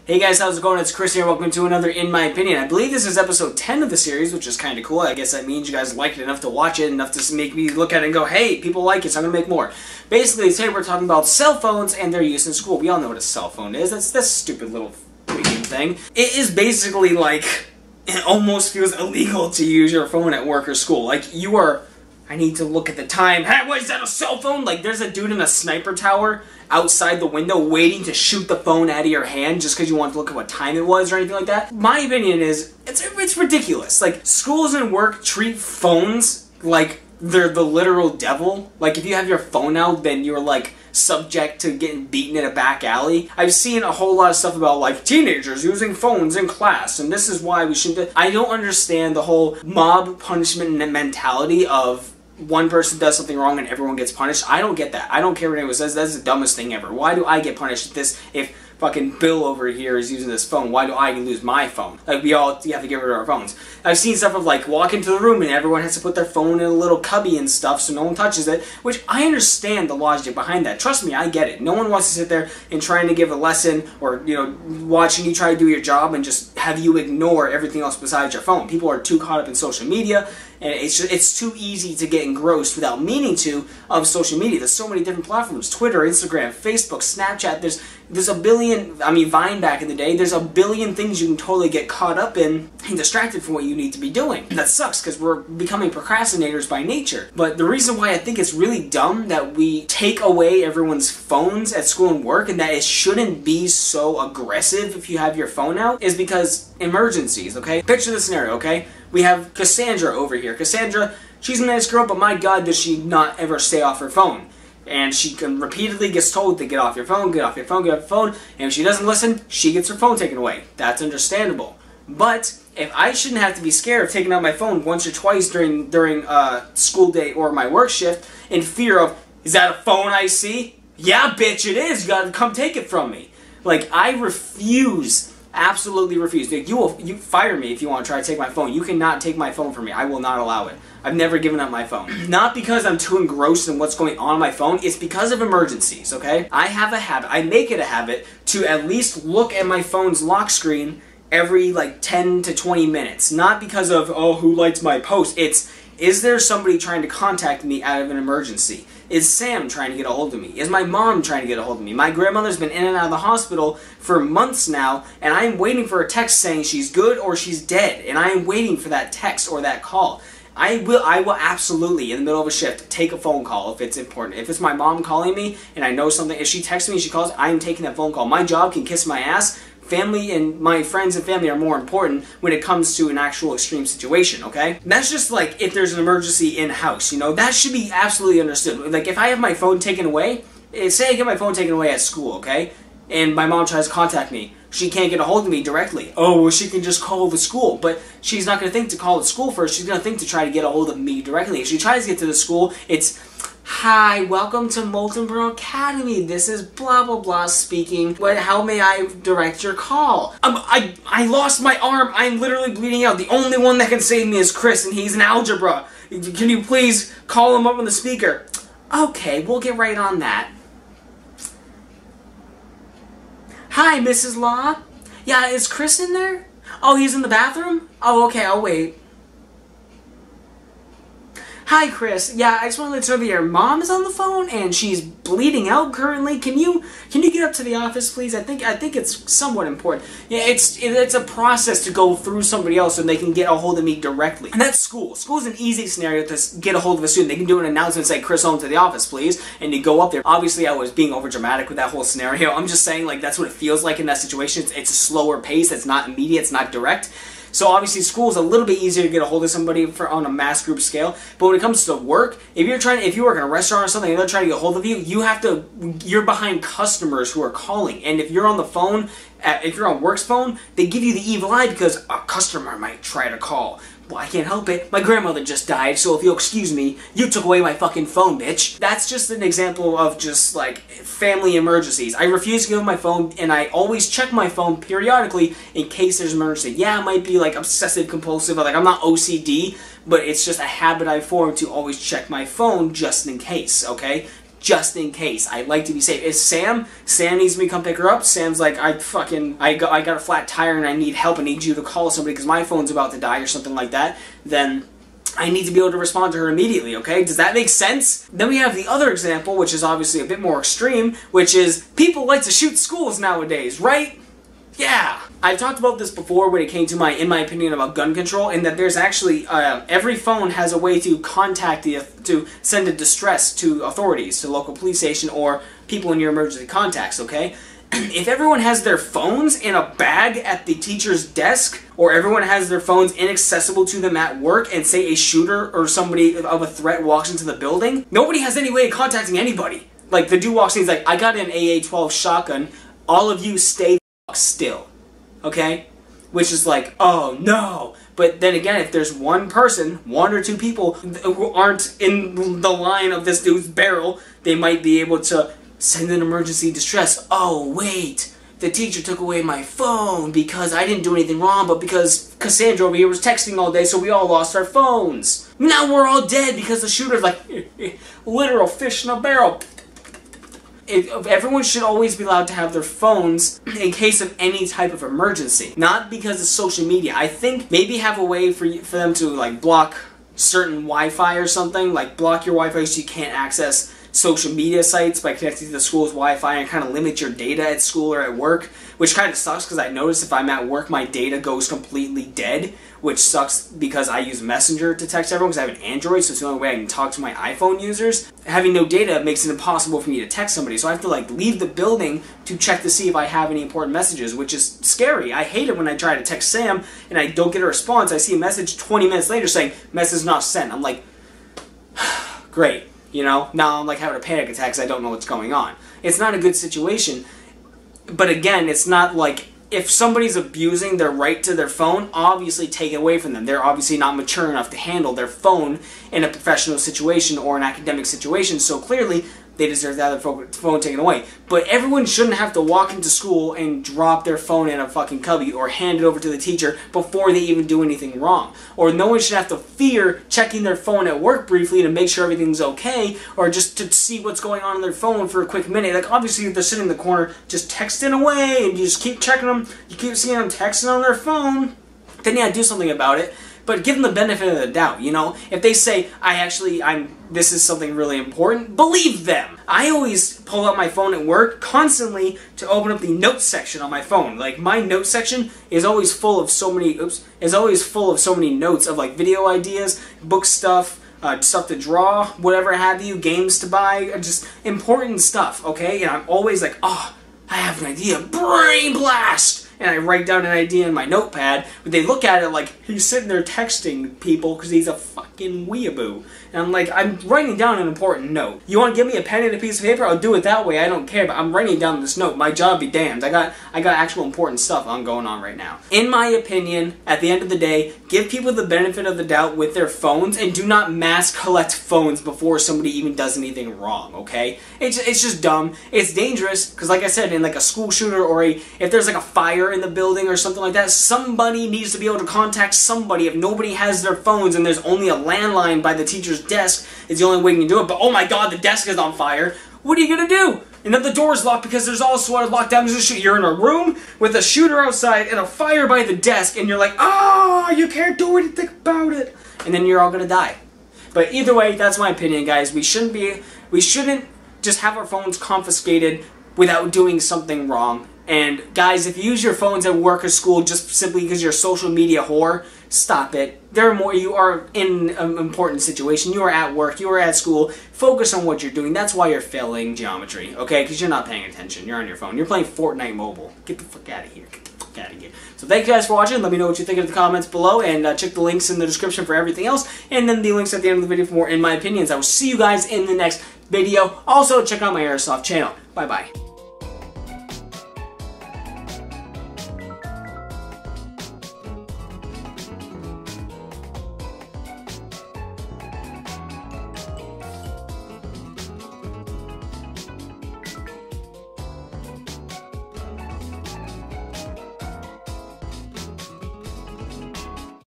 Hey guys, how's it going? It's Chris here. Welcome to another In My Opinion. I believe this is episode 10 of the series, which is kind of cool. I guess that means you guys liked it enough to watch it, enough to make me look at it and go, hey, people like it, so I'm going to make more. Basically, today we're talking about cell phones and their use in school. We all know what a cell phone is. That's this stupid little freaking thing. It is basically like, it almost feels illegal to use your phone at work or school. Like, you are... I need to look at the time. Hey, what is that, a cell phone? Like, there's a dude in a sniper tower outside the window waiting to shoot the phone out of your hand just because you want to look at what time it was or anything like that. My opinion is, it's ridiculous. Like, schools and work treat phones like they're the literal devil. Like, if you have your phone out, then you're, like, subject to getting beaten in a back alley. I've seen a whole lot of stuff about, like, teenagers using phones in class, and this is why we shouldn't... I don't understand the whole mob punishment mentality of one person does something wrong and everyone gets punished. I don't get that. I don't care what anyone says. That's the dumbest thing ever. Why do I get punished if fucking Bill over here is using this phone? Why do I lose my phone? Like, you have to get rid of our phones. I've seen stuff of, like, walk into the room and everyone has to put their phone in a little cubby and stuff so no one touches it, which I understand the logic behind that. Trust me, I get it. No one wants to sit there and trying to give a lesson or, you know, watching you try to do your job and just have you ignore everything else besides your phone. People are too caught up in social media, and it's too easy to get engrossed without meaning to of social media. There's so many different platforms. Twitter, Instagram, Facebook, Snapchat. There's a billion, I mean, Vine back in the day, there's a billion things you can totally get caught up in and distracted from what you need to be doing. And that sucks because we're becoming procrastinators by nature. But the reason why I think it's really dumb that we take away everyone's phones at school and work and that it shouldn't be so aggressive if you have your phone out is because emergencies, okay? Picture the scenario, okay? We have Cassandra over here. Cassandra, she's a nice girl, but my God, does she not ever stay off her phone. And she can repeatedly gets told to get off your phone, get off your phone, get off your phone, and if she doesn't listen, she gets her phone taken away. That's understandable. But if I shouldn't have to be scared of taking out my phone once or twice during school day or my work shift in fear of, is that a phone I see? Yeah, bitch, it is. You gotta come take it from me. Like, I refuse. Absolutely refuse. You fire me if you want to try to take my phone. You cannot take my phone from me. I will not allow it. I've never given up my phone. Not because I'm too engrossed in what's going on my phone. It's because of emergencies, okay? I have a habit. I make it a habit to at least look at my phone's lock screen every, like, 10 to 20 minutes. Not because of, oh, who likes my post? It's, is there somebody trying to contact me out of an emergency? Is Sam trying to get a hold of me? Is my mom trying to get a hold of me? My grandmother's been in and out of the hospital for months now, and I am waiting for a text saying she's good or she's dead, and I am waiting for that text or that call. I will absolutely, in the middle of a shift, take a phone call if it's important. If it's my mom calling me and I know something, if she texts me and she calls, I am taking that phone call. My job can kiss my ass. Family and my friends and family are more important when it comes to an actual extreme situation, okay? And that's just like if there's an emergency in-house, you know? That should be absolutely understood. Like, if I have my phone taken away, say I get my phone taken away at school, okay? And my mom tries to contact me. She can't get a hold of me directly. Oh, well, she can just call the school. But she's not going to think to call the school first. She's going to think to try to get a hold of me directly. If she tries to get to the school, it's, hi, welcome to Moltenboro Academy. This is blah, blah, blah speaking. How may I direct your call? I lost my arm. I'm literally bleeding out. The only one that can save me is Chris, and he's in algebra. Can you please call him up on the speaker? Okay, we'll get right on that. Hi, Mrs. Law. Yeah, is Chris in there? Oh, he's in the bathroom? Oh, okay, I'll wait. Hi, Chris. Yeah, I just want to let you know that your mom is on the phone and she's bleeding out currently. Can you get up to the office, please? I think it's somewhat important. Yeah, it's a process to go through somebody else and they can get a hold of me directly. And that's school. School is an easy scenario to get a hold of a student. They can do an announcement and say, Chris, home to the office, please. And you go up there. Obviously, I was being over dramatic with that whole scenario. I'm just saying, like, that's what it feels like in that situation. It's a slower pace. It's not immediate. It's not direct. So obviously school is a little bit easier to get a hold of somebody on a mass group scale. But when it comes to work, if you work in a restaurant or something and they're trying to get a hold of you, you're behind customers who are calling. And if you're on the phone, if you're on work's phone, they give you the evil eye because a customer might try to call. Well, I can't help it. My grandmother just died, so if you'll excuse me, you took away my fucking phone, bitch. That's just an example of just, like, family emergencies. I refuse to give my phone, and I always check my phone periodically in case there's an emergency. Yeah, it might be, like, obsessive compulsive, like, I'm not OCD, but it's just a habit I formed to always check my phone just in case, okay? just in case. I like to be safe. If Sam needs me to come pick her up, Sam's like, I got a flat tire and I need help, I need you to call somebody because my phone's about to die or something like that, then I need to be able to respond to her immediately, okay? Does that make sense? Then we have the other example, which is obviously a bit more extreme, which is people like to shoot schools nowadays, right? Yeah. I've talked about this before when it came to in my opinion, about gun control, and that there's actually, every phone has a way to contact to send a distress to authorities, to local police station, or people in your emergency contacts, okay? If everyone has their phones in a bag at the teacher's desk, or everyone has their phones inaccessible to them at work, and say a shooter or somebody of a threat walks into the building, nobody has any way of contacting anybody. Like, the dude walks in, he's like, I got an AA-12 shotgun, all of you stay the fuck still. Okay? Which is like, oh no. But then again, if there's one person, one or two people who aren't in the line of this dude's barrel, they might be able to send an emergency distress. Oh wait, the teacher took away my phone because I didn't do anything wrong, but because Cassandra over here was texting all day, so we all lost our phones. Now we're all dead because the shooter's like, literal fish in a barrel. Everyone should always be allowed to have their phones in case of any type of emergency. Not because of social media. I think maybe have a way for them to like block certain Wi-Fi or something. Like block your Wi-Fi so you can't access social media sites by connecting to the school's Wi-Fi, and kind of limit your data at school or at work, which kind of sucks because I notice if I'm at work my data goes completely dead, which sucks because I use Messenger to text everyone because I have an Android, so it's the only way I can talk to my iPhone users. Having no data makes it impossible for me to text somebody, so I have to like leave the building to check to see if I have any important messages, which is scary. I hate it when I try to text Sam and I don't get a response. I see a message 20 minutes later saying, message not sent. I'm like, great. You know, now I'm like having a panic attack because I don't know what's going on. It's not a good situation, but again, it's not like, if somebody's abusing their right to their phone, obviously take it away from them. They're obviously not mature enough to handle their phone in a professional situation or an academic situation, so clearly they deserve to have their phone taken away. But everyone shouldn't have to walk into school and drop their phone in a fucking cubby or hand it over to the teacher before they even do anything wrong. Or no one should have to fear checking their phone at work briefly to make sure everything's okay, or just to see what's going on their phone for a quick minute. Like, obviously, if they're sitting in the corner just texting away and you just keep checking them, you keep seeing them texting on their phone, then yeah, do something about it. But give them the benefit of the doubt, you know? If they say, this is something really important, believe them. I always pull out my phone at work constantly to open up the notes section on my phone. Like, my notes section is always full of so many, notes of like video ideas, book stuff, stuff to draw, whatever have you, games to buy, just important stuff, okay? And I'm always like, oh, I have an idea, brain blast! And I write down an idea in my notepad, but they look at it like he's sitting there texting people because he's a fucking weeaboo. And I'm like, I'm writing down an important note. You want to give me a pen and a piece of paper? I'll do it that way. I don't care, but I'm writing down this note. My job be damned. I got actual important stuff going on right now. In my opinion, at the end of the day, give people the benefit of the doubt with their phones, and do not mass collect phones before somebody even does anything wrong, okay? It's just dumb. It's dangerous, because like I said, in like a school shooter or if there's like a fire in the building or something like that, somebody needs to be able to contact somebody. If nobody has their phones and there's only a landline by the teacher's desk, it's the only way you can do it. But oh my god, the desk is on fire. What are you gonna do? And then the door's locked because there's also a lockdown. You're in a room with a shooter outside and a fire by the desk, and you're like, ah, you can't do anything about it. And then you're all gonna die. But either way, that's my opinion, guys. We shouldn't just have our phones confiscated without doing something wrong. And guys, if you use your phones at work or school just simply because you're a social media whore, stop it. You are in an important situation. You are at work, you are at school. Focus on what you're doing. That's why you're failing geometry, okay? Because you're not paying attention. You're on your phone. You're playing Fortnite Mobile. Get the fuck out of here. Get the fuck out of here. So thank you guys for watching. Let me know what you think in the comments below, and check the links in the description for everything else, and then the links at the end of the video for more In My Opinions. I will see you guys in the next video. Also, check out my Airsoft channel. Bye-bye.